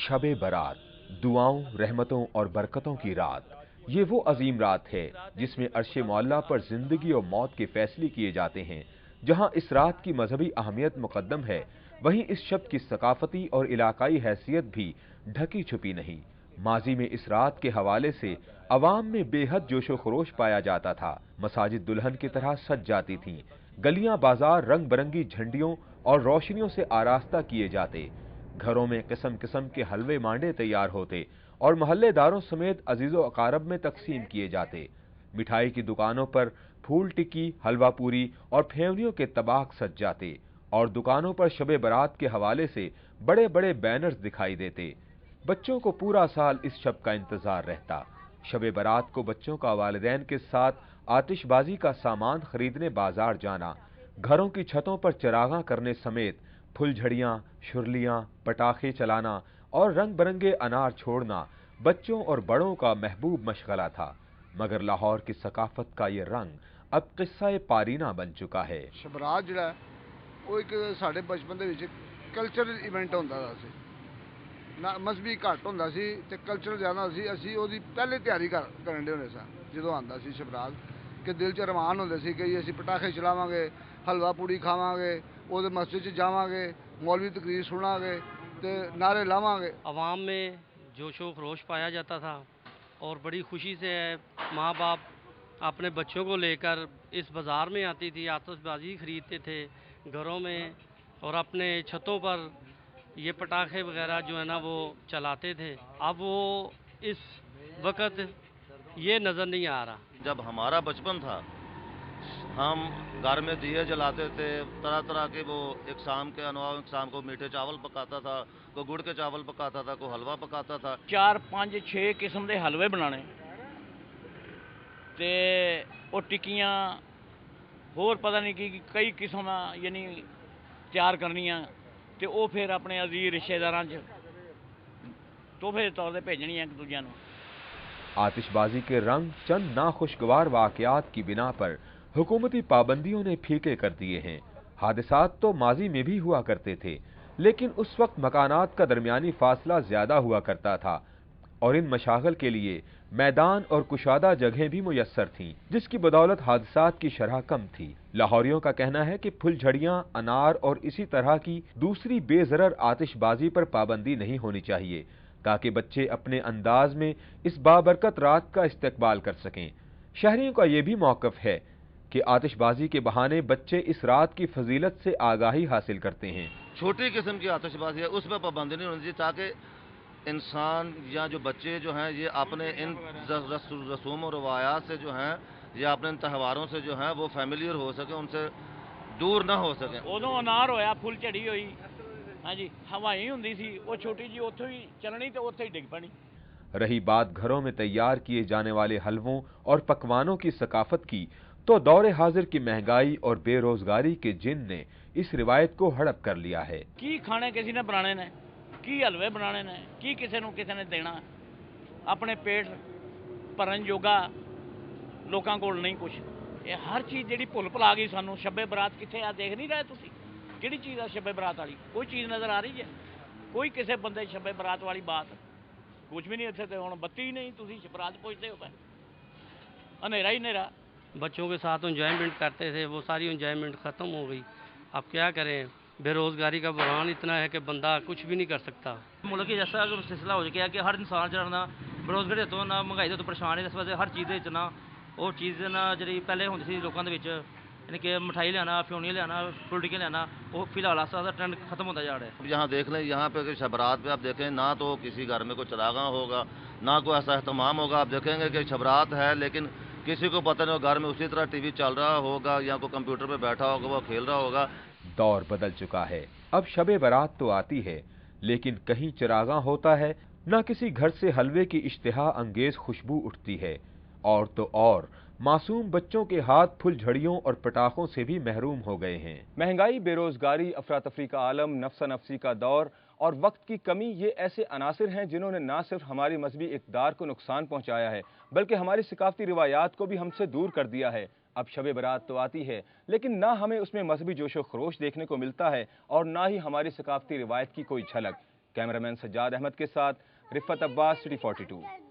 शब बारात, दुआओं, रहमतों और बरकतों की रात। ये वो अजीम रात है जिसमें अर्श मौला पर जिंदगी और मौत के फैसले किए जाते हैं। जहां इस रात की मजहबी अहमियत मुकद्दम है, वहीं इस शब्द की सकाफती और इलाकाई हैसियत भी ढकी छुपी नहीं। माजी में इस रात के हवाले से अवाम में बेहद जोशो खरोश पाया जाता था। मसाजिद दुल्हन की तरह सज जाती थीं, गलियां बाजार रंग बिरंगी झंडियों और रोशनियों से आरास्ता किए जाते। घरों में किस्म किस्म के हलवे मांडे तैयार होते और मोहल्लेदारों समेत अजीजो अकारब में तकसीम किए जाते। मिठाई की दुकानों पर फूल टिक्की, हलवा पूरी और फेवनियों के तबाक सज जाते और दुकानों पर शब बारात के हवाले से बड़े बड़े बैनर्स दिखाई देते। बच्चों को पूरा साल इस शब का इंतजार रहता। शब बारात को बच्चों का वालिदैन के साथ आतिशबाजी का सामान खरीदने बाजार जाना, घरों की छतों पर चरागां करने समेत फुलझड़ियां, शुरलियां, पटाखे चलाना और रंग बिरंगे अनार छोड़ना बच्चों और बड़ों का महबूब मशगला था। मगर लाहौर की सकाफत का ये रंग अब किस्सा पारीना बन चुका है। शबरात जिहड़ा वो एक साडे बचपन दे विच कल्चरल इवेंट होंदा सी ना, मजहबी घट होंदा सी ते कल्चरल ज़्यादा सी। असीं ओहदी पहले तैयारी करन दे होंदे सां जदों आंदा सी शबरात, कि दिल च अरमान होंदे सी कि असीं पटाखे चलावांगे, हलवा पूड़ी खावांगे, ओहदे मस्जिद च जावांगे, मौलवी तकरीर सुनांगे ते नारे लावांगे। अवाम में जोशो खरोश पाया जाता था और बड़ी खुशी से माँ बाप अपने बच्चों को लेकर इस बाज़ार में आती थी, आतिशबाजी खरीदते थे घरों में और अपने छतों पर ये पटाखे वगैरह जो है ना वो चलाते थे। अब वो इस वक्त ये नज़र नहीं आ रहा। जब हमारा बचपन था, हम घर में दिए जलाते थे, तरह तरह के वो एक शाम के अनवा, एक शाम को मीठे चावल पकाता था, कोई गुड़ के चावल पकाता था, कोई हलवा पकाता था। 4 5 6 किस्म के हलवे बनाने ते वो टिक्कियां होर पता नहीं कि कई किस्म यानी तैयार करनियां ते वो फिर अपने अजीज रिश्तेदारां च तोहफे के तौर पर भेजनियां एक दूजे नूं। आतिशबाजी के रंग चंद नाखुशगवार वाकयात की बिना पर हुकूमती पाबंदियों ने फीके कर दिए हैं। हादसात तो माजी में भी हुआ करते थे, लेकिन उस वक्त मकानात का दरमियानी फासला ज्यादा हुआ करता था और इन मशागल के लिए मैदान और कुशादा जगहें भी मुयस्सर थीं, जिसकी बदौलत हादसात की शरह कम थी। लाहौरियों का कहना है कि फुलझड़ियां, अनार और इसी तरह की दूसरी बेजरर आतिशबाजी पर पाबंदी नहीं होनी चाहिए, ताकि बच्चे अपने अंदाज में इस बाबरकत रात का इस्तकबाल कर सकें। शहरियों का यह भी मौक़िफ़ है कि आतिशबाजी के बहाने बच्चे इस रात की फजीलत से आगाही हासिल करते हैं। छोटी किस्म की आतिशबाजी है, उस पर पाबंदी नहीं होनी चाहिए, ताकि इंसान या जो बच्चे जो हैं ये अपने इन रसूम और रवायात से जो हैं या अपने इन त्यौहारों से जो हैं वो फैमिलियर हो सके, उनसे दूर ना हो सके। उदों अनार होया, फुल झड़ी हुई, हाँ जी, हवाई हुंदी सी, वो छोटी जी उत्थों ही चलनी तो उत्थे ही डिग पैनी। रही बात घरों में तैयार किए जाने वाले हलवों और पकवानों की सकाफत की, तो दौरे हाजिर की महंगाई और बेरोजगारी के जिन ने इस रिवायत को हड़प कर लिया है। की खाने किसी ने बनाने ने, की हलवे बनाने ने, की किसी ने देना, अपने पेट भरन जोगा लोकां कोल नहीं कुछ। ये हर चीज़ जिहड़ी भुल भुला गई सानू। शब्बे बरात कित्थे आ देख नहीं रहे तुसीं? किहड़ी चीज़ आ शब्बे बरात वाली? कोई चीज़ नज़र आ रही है? कोई किसी बंदे शब्बे बरात वाली बात कुछ भी नहीं। इत्थे ते हुण बत्ती ही नहीं, तुसीं बरात पहुंचते हो पे अंधेरा ही अंधेरा। बच्चों के साथ इंजॉयमेंट करते थे, वो सारी इंजॉयमेंट ख़त्म हो गई। अब क्या करें, बेरोज़गारी का बुरान इतना है कि बंदा कुछ भी नहीं कर सकता। मुल्क की जैसा सिलसिला हो गया कि हर इंसान जो ना बेरोज़गारी तो ना महंगाई तो परेशान है, इस वजह हर चीज़ ना वो चीज़ ना जी पहले होंदी सी लोगों के यानी कि मिठाई लियाना, फ्योनियां लियाना, फुल टिक्के लियाना, वो फिलहाल आस्ता ट्रेंड खत्म होता जा रहा है। यहाँ देख लें, यहाँ पे शबरात पे आप देखें ना तो किसी घर में कोई चरागां होगा, ना कोई ऐसा एहतमाम होगा। आप देखेंगे कि शबरात है लेकिन किसी को पता नहीं, घर में उसी तरह टीवी चल रहा होगा या कोई कंप्यूटर पे बैठा होगा, वो खेल रहा होगा। दौर बदल चुका है। अब शबे बारात तो आती है, लेकिन कहीं चरागां होता है, न किसी घर से हलवे की इश्तिहा अंगेज खुशबू उठती है, और तो और मासूम बच्चों के हाथ फुलझड़ियों और पटाखों से भी महरूम हो गए हैं। महंगाई, बेरोजगारी, अफरा तफरी का आलम, नफ्सा नफसी का दौर और वक्त की कमी, ये ऐसे अनासिर हैं जिन्होंने ना सिर्फ हमारी मजहबी इक़्तिदार को नुकसान पहुंचाया है, बल्कि हमारी सकाफती रिवायात को भी हमसे दूर कर दिया है। अब शब बारात तो आती है, लेकिन ना हमें उसमें मजहबी जोशो खरोश देखने को मिलता है और ना ही हमारी सकाफती रिवायत की कोई झलक। کیمرہ مین سجاد احمد کے ساتھ رفت عباس، سٹی 42۔